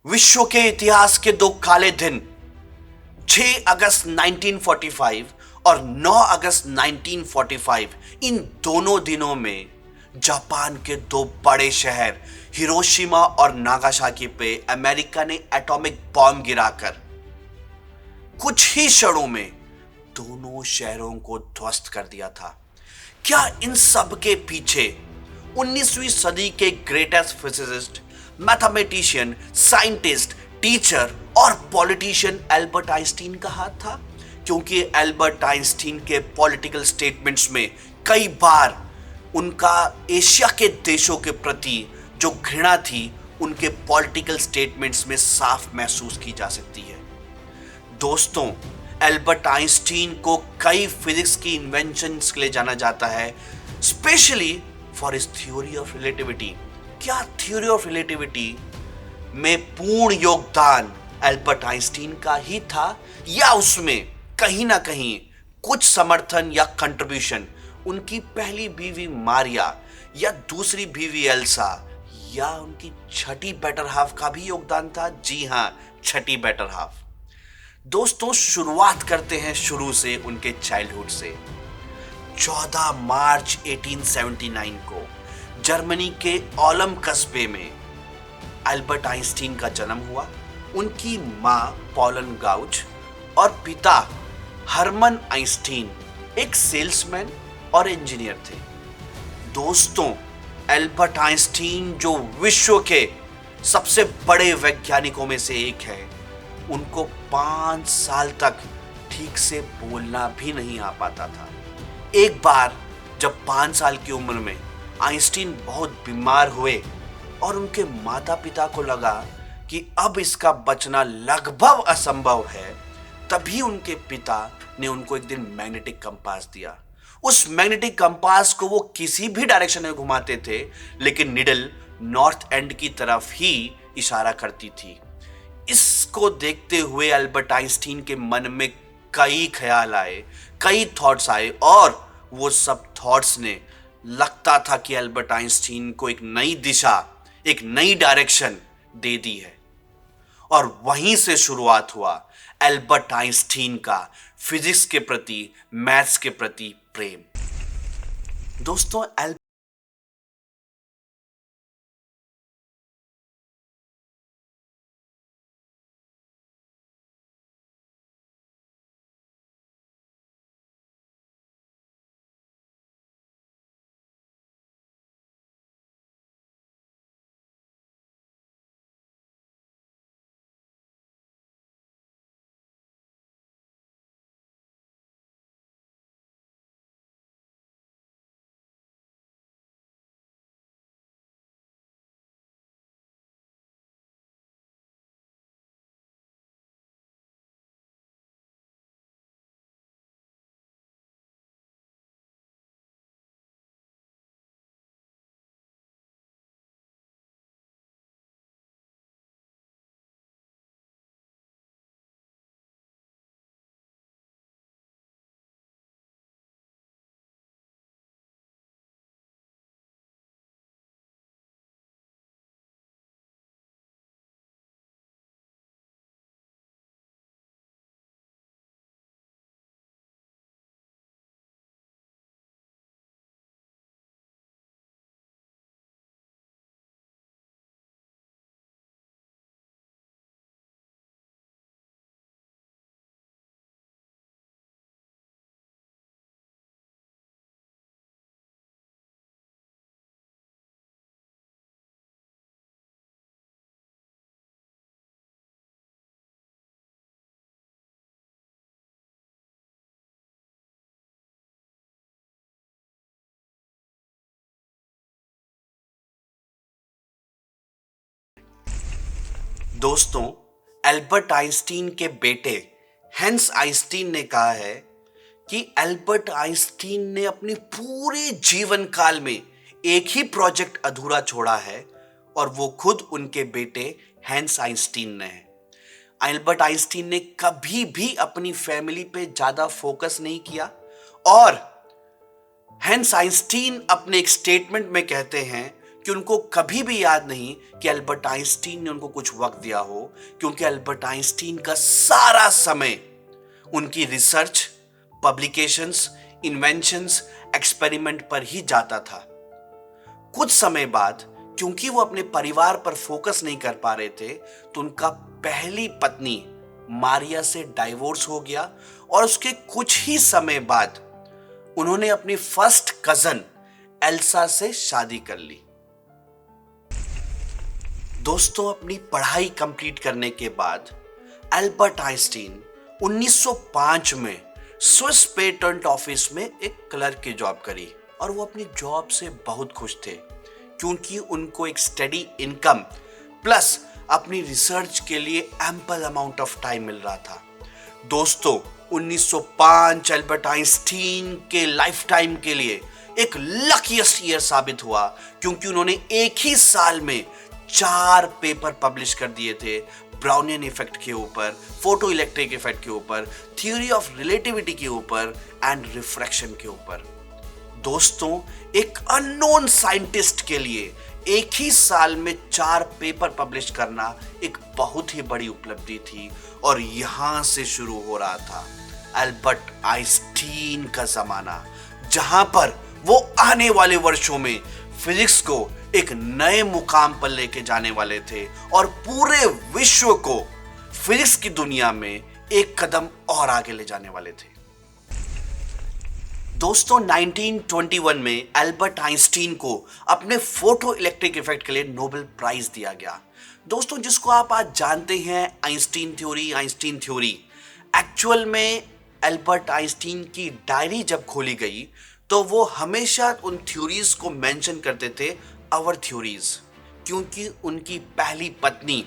विश्व के इतिहास के दो काले दिन 6 अगस्त 1945 और 9 अगस्त 1945, इन दोनों दिनों में जापान के दो बड़े शहर हिरोशिमा और नागासाकी पे अमेरिका ने एटॉमिक बॉम्ब गिराकर कुछ ही क्षणों में दोनों शहरों को ध्वस्त कर दिया था। क्या इन सब के पीछे 19वीं सदी के greatest physicist, mathematician, scientist, teacher और पॉलिटिशियन एल्बर्ट आइंस्टीन का हाथ था? क्योंकि एल्बर्ट आइंस्टीन के पॉलिटिकल स्टेटमेंट्स में कई बार उनका एशिया के देशों के प्रति जो घृणा थी, उनके पॉलिटिकल स्टेटमेंट्स में साफ महसूस की जा सकती है। दोस्तों, एल्बर्ट आइंस्टीन को कई फिजिक्स की इन्वेंशंस के लिए जाना जाता है, specially for his theory of relativity. क्या थ्योरी ऑफ रिलेटिविटी में पूर्ण योगदान एल्बर्ट आइंस्टीन का ही था, या उसमें कहीं ना कहीं कुछ समर्थन या कंट्रीब्यूशन उनकी पहली बीवी मारिया या दूसरी बीवी एल्सा या उनकी छठी बेटर हाफ का भी योगदान था? जी हां, छठी बेटर हाफ। दोस्तों, शुरुआत करते हैं शुरू से, उनके चाइल्डहुड से। 14 मार्च 1879 को जर्मनी के ओलम कस्बे में एल्बर्ट आइंस्टीन का जन्म हुआ। उनकी मां पॉलन गाउच और पिता हरमन आइंस्टीन एक सेल्समैन और इंजीनियर थे। दोस्तों, एल्बर्ट आइंस्टीन जो विश्व के सबसे बड़े वैज्ञानिकों में से एक है, उनको 5 साल तक ठीक से बोलना भी नहीं आ पाता था। एक बार जब 5 साल की उम्र में आइंस्टीन बहुत बीमार हुए और उनके माता पिता को लगा कि अब इसका बचना लगभग असंभव है, तभी उनके पिता ने उनको एक दिन मैग्नेटिक कंपास दिया। उस मैग्नेटिक कंपास को वो किसी भी डायरेक्शन में घुमाते थे, लेकिन निडल नॉर्थ एंड की तरफ ही इशारा करती थी। इसको देखते हुए एल्बर्ट आइंस्टीन के मन में कई ख्याल आए, कई थॉट्स आए, और वो सब थॉट्स ने लगता था कि एल्बर्ट आइंस्टीन को एक नई दिशा, एक नई डायरेक्शन दे दी है। और वहीं से शुरुआत हुआ एल्बर्ट आइंस्टीन का फिजिक्स के प्रति, मैथ्स के प्रति प्रेम। दोस्तों, दोस्तों, एल्बर्ट आइंस्टीन के बेटे हेंस आइंस्टीन ने कहा है कि एल्बर्ट आइंस्टीन ने अपनी पूरे जीवन काल में एक ही प्रोजेक्ट अधूरा छोड़ा है, और वो खुद उनके बेटे हेंस आइंस्टीन ने है। एल्बर्ट आइंस्टीन ने कभी भी अपनी फैमिली पे ज्यादा फोकस नहीं किया, और हेंस आइंस्टीन अपने एक स्टेटमेंट में कहते हैं कि उनको कभी भी याद नहीं कि अल्बर्ट आइंस्टीन ने उनको कुछ वक्त दिया हो, क्योंकि अल्बर्ट आइंस्टीन का सारा समय उनकी रिसर्च, पब्लिकेशंस, इन्वेंशंस, एक्सपेरिमेंट पर ही जाता था। कुछ समय बाद क्योंकि वो अपने परिवार पर फोकस नहीं कर पा रहे थे, तो उनका पहली पत्नी मारिया से डाइवोर्स हो गया और उसके कुछ ही समय बाद उन्होंने अपनी फर्स्ट कजन एल्सा से शादी कर ली। दोस्तों, अपनी पढ़ाई कंप्लीट करने के बाद अल्बर्ट आइंस्टीन 1905 में स्विस पेटेंट ऑफिस में एक क्लर्क की जॉब करी और वो अपनी जॉब से बहुत खुश थे, क्योंकि उनको एक स्टडी इनकम प्लस अपनी रिसर्च के लिए एम्पल अमाउंट ऑफ टाइम मिल रहा था। दोस्तों, 1905 अल्बर्ट आइंस्टीन के लाइफ टाइम के लिए एक लकीएस्ट ईयर साबित हुआ, क्योंकि उन्होंने एक ही साल में 4 पेपर पब्लिश कर दिए थे। ब्राउनियन इफेक्ट के ऊपर, फोटो इलेक्ट्रिक इफेक्ट के ऊपर, थ्योरी ऑफ रिलेटिविटी के ऊपर एंड रिफ्रैक्शन के ऊपर। दोस्तों, एक अननोन साइंटिस्ट के लिए एक ही साल में 4 पेपर पब्लिश करना एक बहुत ही बड़ी उपलब्धि थी और यहां से शुरू हो रहा था अल्बर्ट आइंस्टीन का जमाना, जहां पर वो आने वाले वर्षों में फिजिक्स को एक नए मुकाम पर लेके जाने वाले थे और पूरे विश्व को फिजिक्स की दुनिया में एक कदम और आगे ले जाने वाले थे। दोस्तों, 1921 में अल्बर्ट आइंस्टीन को अपने फोटो इलेक्ट्रिक इफेक्ट के लिए नोबेल प्राइज दिया गया। दोस्तों, जिसको आप आज जानते हैं आइंस्टीन थ्योरी। एक्चुअल में अल्बर्ट आइंस्टीन की डायरी जब खोली गई तो वो हमेशा उन थ्योरीज को मेंशन करते थे आवर थ्योरीज, क्योंकि उनकी पहली पत्नी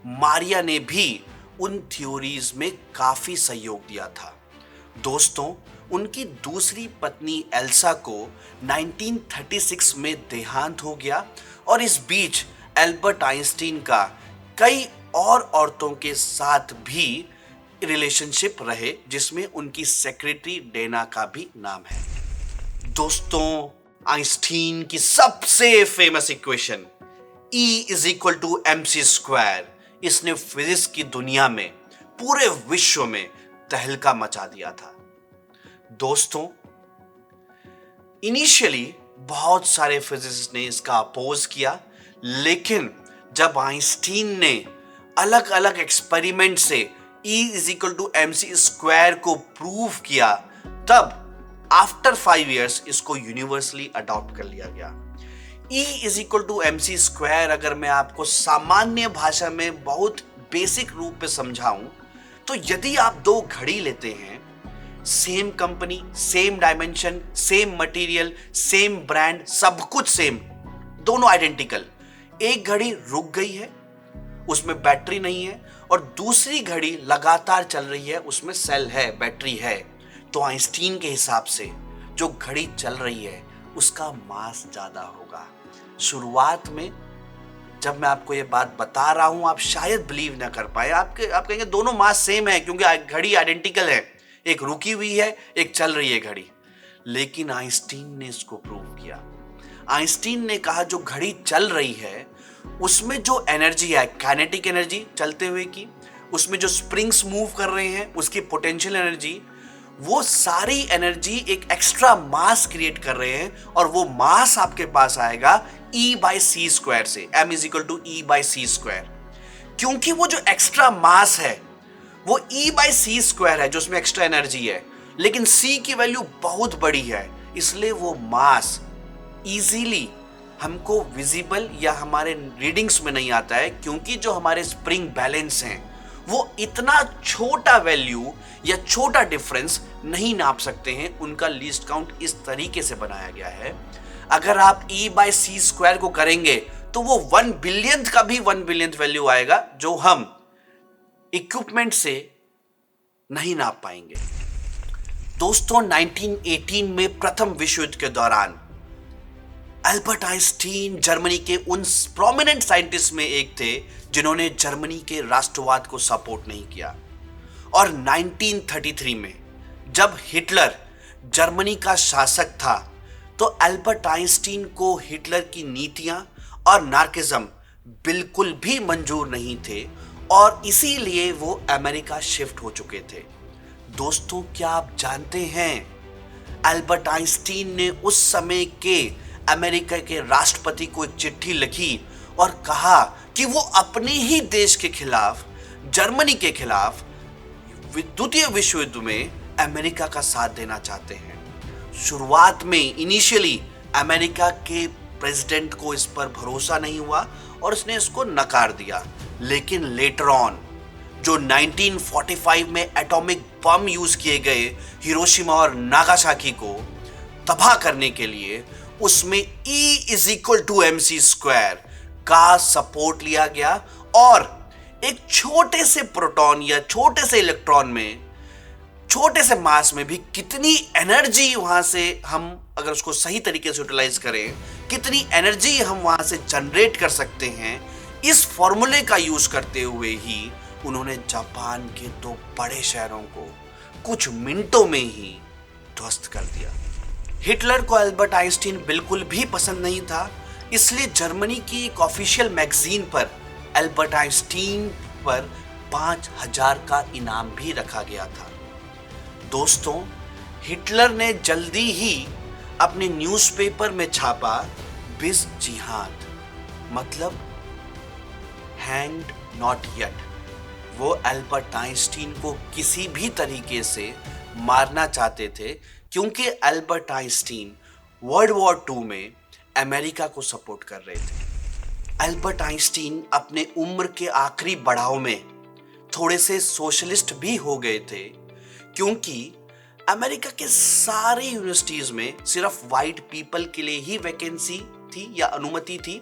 मारिया ने भी उन थ्योरीज में काफी सहयोग दिया था। दोस्तों, उनकी दूसरी पत्नी एल्सा को 1936 में देहांत हो गया और इस बीच अल्बर्ट आइंस्टीन का कई और औरतों के साथ भी रिलेशनशिप रहे, जिसमें उनकी सेक्रेटरी डेना का भी नाम है। दोस्तों, आइंस्टीन की सबसे फेमस इक्वेशन E=mc², इसने फिजिक्स की दुनिया में, पूरे विश्व में तहलका मचा दिया था। दोस्तों, इनिशियली बहुत सारे फिजिसिस्ट ने इसका अपोज किया, लेकिन जब आइंस्टीन ने अलग अलग एक्सपेरिमेंट से E=mc² को प्रूव किया, तब आफ्टर 5 इयर्स इसको यूनिवर्सली अडॉप्ट कर लिया गया। E=mc² अगर मैं आपको सामान्य भाषा में बहुत बेसिक रूप में समझाऊं, तो यदि आप 2 घड़ी लेते हैं, same company, same dimension, same material, same brand, सब कुछ सेम, दोनों आइडेंटिकल, एक घड़ी रुक गई है, उसमें बैटरी नहीं है, और दूसरी घड़ी लगातार चल रही है, उसमें सेल है, बैटरी है, तो आइंस्टीन के हिसाब से जो घड़ी चल रही है उसका मास ज्यादा होगा। शुरुआत में जब मैं आपको ये बात बता रहा हूं, आप शायद बिलीव ना कर पाए, आप कहेंगे दोनों मास सेम है, क्योंकि घड़ी आइडेंटिकल है, एक रुकी हुई है, एक चल रही है घड़ी। लेकिन आइंस्टीन ने इसको प्रूव किया। आइंस्टीन ने कहा जो घड़ी चल रही है उसमें जो एनर्जी है, काइनेटिक एनर्जी चलते हुए की, उसमें जो स्प्रिंग्स मूव कर रहे हैं उसकी पोटेंशियल एनर्जी, वो सारी एनर्जी एक एक्स्ट्रा मास क्रिएट कर रहे हैं, और वो मास आपके पास आएगा E/c² से, m=E/c²। क्योंकि वो जो एक्स्ट्रा मास है वो E/c² है, जो उसमें एक्स्ट्रा एनर्जी है, लेकिन c की वैल्यू बहुत बड़ी है, इसलिए वो मास इजीली हमको विजिबल या हमारे रीडिंग्स में नहीं आता है, क्योंकि जो हमारे स्प्रिंग बैलेंस हैं वो इतना छोटा वैल्यू या छोटा डिफरेंस नहीं नाप सकते हैं। उनका लीस्ट काउंट इस तरीके से बनाया गया है। अगर आप E/c² को करेंगे तो वो 1 बिलियंथ का भी 1 बिलियंथ वैल्यू आएगा, जो हम इक्विपमेंट से नहीं नाप पाएंगे। दोस्तों, 1918 में प्रथम विश्व युद्ध के दौरान अल्बर्ट आइंस्टीन जर्मनी के उन प्रोमिनेंट साइंटिस्ट में एक थे जिन्होंने जर्मनी के राष्ट्रवाद को सपोर्ट नहीं किया। और 1933 में जब हिटलर जर्मनी का शासक था, तो अल्बर्ट आइंस्टीन को हिटलर की नीतियां और नार्किज्म बिल्कुल भी मंजूर नहीं थे और इसीलिए वो अमेरिका शिफ्ट हो चुके थे। दोस्तों, क्या आप जानते हैं अल्बर्ट आइंस्टीन ने उस समय के अमेरिका के राष्ट्रपति को एक चिट्ठी लिखी और कहा कि वो अपने ही देश के खिलाफ, जर्मनी के खिलाफ द्वितीय विश्व युद्ध में अमेरिका का साथ देना चाहते हैं। शुरुआत में इनिशियली अमेरिका के प्रेसिडेंट को इस पर भरोसा नहीं हुआ और उसने इसको नकार दिया, लेकिन लेटर ऑन जो 1945 में एटॉमिक बम यूज किए गए हिरोशिमा और नागासाकी को तबाह करने के लिए, उसमें E=mc² का सपोर्ट लिया गया और एक छोटे से प्रोटॉन या छोटे से इलेक्ट्रॉन में, छोटे से मास में भी कितनी एनर्जी वहां से, हम अगर उसको सही तरीके से यूटिलाइज करें, कितनी एनर्जी हम वहां से जनरेट कर सकते हैं, इस फॉर्मूले का यूज करते हुए ही उन्होंने जापान के दो बड़े शहरों को कुछ मिनटों में ही ध्वस्त कर दिया। हिटलर को अल्बर्ट आइंस्टीन बिल्कुल भी पसंद नहीं था, इसलिए जर्मनी की एक ऑफिशियल मैगजीन पर अल्बर्ट आइंस्टीन पर 5000 का इनाम भी रखा गया था। दोस्तों, हिटलर ने जल्दी ही अपने न्यूज़पेपर में छापा बिस जिहाद, मतलब हैंग्ड नॉट येट। वो अल्बर्ट आइंस्टीन को किसी भी तरीके से मारना चाहते थे क्योंकि अल्बर्ट आइंस्टीन वर्ल्ड वॉर 2 में अमेरिका को सपोर्ट कर रहे थे। अल्बर्ट आइंस्टीन अपने उम्र के आखिरी पड़ाव में थोड़े से सोशलिस्ट भी हो गए थे क्योंकि अमेरिका के सारे यूनिवर्सिटीज में सिर्फ वाइट पीपल के लिए ही वैकेंसी थी या अनुमति थी।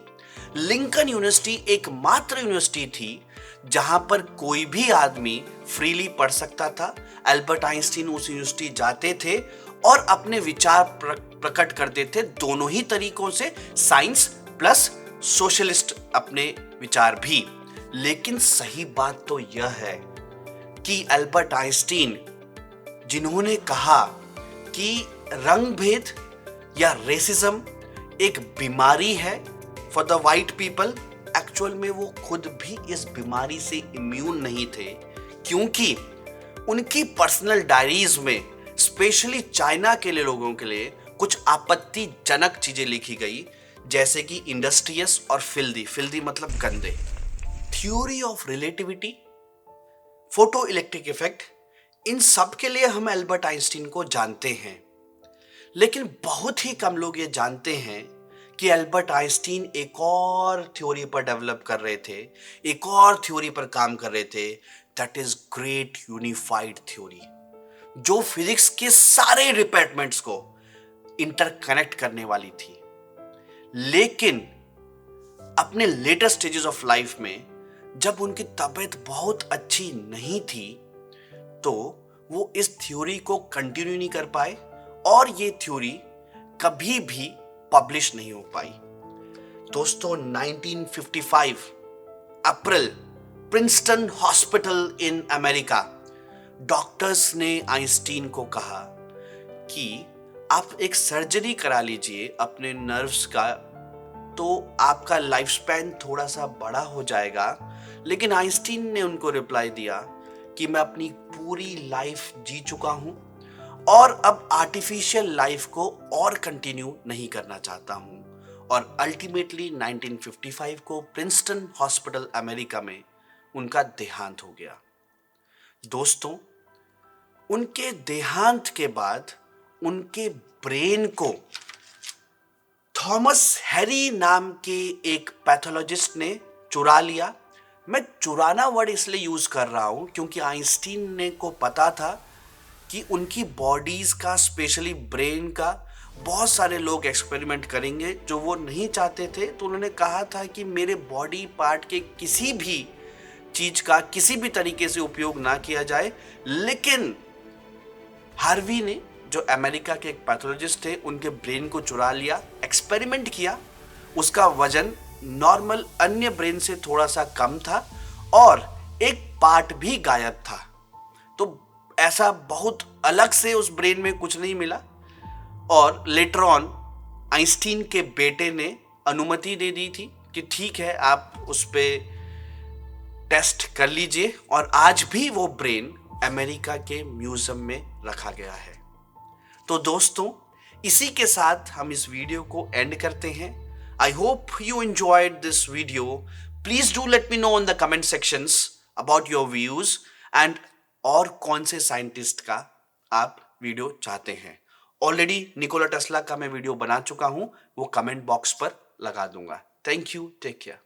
लिंकन यूनिवर्सिटी एकमात्र यूनिवर्सिटी थी जहां पर कोई भी आदमी फ्रीली पढ़ सकता था। अल्बर्ट आइंस्टीन उस यूनिवर्सिटी जाते थे और अपने विचार प्रकट करते थे, दोनों ही तरीकों से, साइंस प्लस सोशलिस्ट अपने विचार भी। लेकिन सही बात तो यह है कि अल्बर्ट आइंस्टीन, जिन्होंने कहा कि रंग भेद या रेसिज्म एक बीमारी है for the white people, actual में वो खुद भी इस बीमारी से इम्यून नहीं थे क्योंकि उनकी पर्सनल डायरीज में स्पेशली चाइना के लिए लोगों के लिए कुछ आपत्तिजनक चीजें लिखी गई, जैसे कि इंडस्ट्रियस और फिल्दी मतलब गंदे। Theory of relativity, photo electric effect, इन सब के लिए हम अल्बर्ट आइंस्टीन को जानते हैं, लेकिन बहुत ही कम लोग ये जानते हैं कि अल्बर्ट आइंस्टीन एक और थ्योरी पर डेवलप कर रहे थे, एक और थ्योरी पर काम कर रहे थे, that is great unified theory, जो फिजिक्स के सारे डिपार्टमेंट्स को इंटरकनेक्ट करने वाली थी। लेकिन अपने लेटर स्टेजेस ऑफ लाइफ में जब उनकी तबीयत बहुत अच्छी नहीं थी तो वो इस थ्योरी को कंटिन्यू नहीं कर पाए और ये थ्योरी कभी भी पब्लिश नहीं हो पाई। दोस्तों, 1955 April, Princeton hospital in America, doctors ने आइंस्टीन को कहा कि आप एक सर्जरी करा लीजिए अपने नर्व्स का, तो आपका लाइफ स्पैन थोड़ा सा बड़ा हो जाएगा। लेकिन आइंस्टीन ने उनको रिप्लाई दिया कि मैं अपनी पूरी लाइफ जी चुका हूं और अब आर्टिफिशियल लाइफ को और कंटिन्यू नहीं करना चाहता हूं। और अल्टीमेटली 1955 को प्रिंसटन हॉस्पिटल अमेरिका में उनका देहांत हो गया। दोस्तों, उनके देहांत के बाद उनके ब्रेन को थॉमस हैरी नाम के एक पैथोलॉजिस्ट ने चुरा लिया। मैं चुराना वर्ड इसलिए यूज कर रहा हूं क्योंकि आइंस्टीन ने को पता था कि उनकी बॉडीज का, स्पेशली ब्रेन का, बहुत सारे लोग एक्सपेरिमेंट करेंगे जो वो नहीं चाहते थे। तो उन्होंने कहा था कि मेरे बॉडी पार्ट के किसी भी चीज का किसी भी तरीके से उपयोग ना किया जाए। लेकिन हार्वी ने, जो अमेरिका के एक पैथोलॉजिस्ट थे, उनके ब्रेन को चुरा लिया, एक्सपेरिमेंट किया। उसका वजन नॉर्मल अन्य ब्रेन से थोड़ा सा कम था और एक पार्ट भी गायब था। तो ऐसा बहुत अलग से उस ब्रेन में कुछ नहीं मिला। और लेटर ऑन आइंस्टीन के बेटे ने अनुमति दे दी थी कि ठीक है, आप उस पर टेस्ट कर लीजिए, और आज भी वो ब्रेन अमेरिका के म्यूजियम में रखा गया है। तो दोस्तों, इसी के साथ हम इस वीडियो को एंड करते हैं। I hope you enjoyed this video. Please do let me know in the comment sections about your views and और कौन से साइंटिस्ट का आप वीडियो चाहते हैं। ऑलरेडी निकोला टेस्ला का मैं वीडियो बना चुका हूं, वो कमेंट बॉक्स पर लगा दूंगा। Thank you, take care.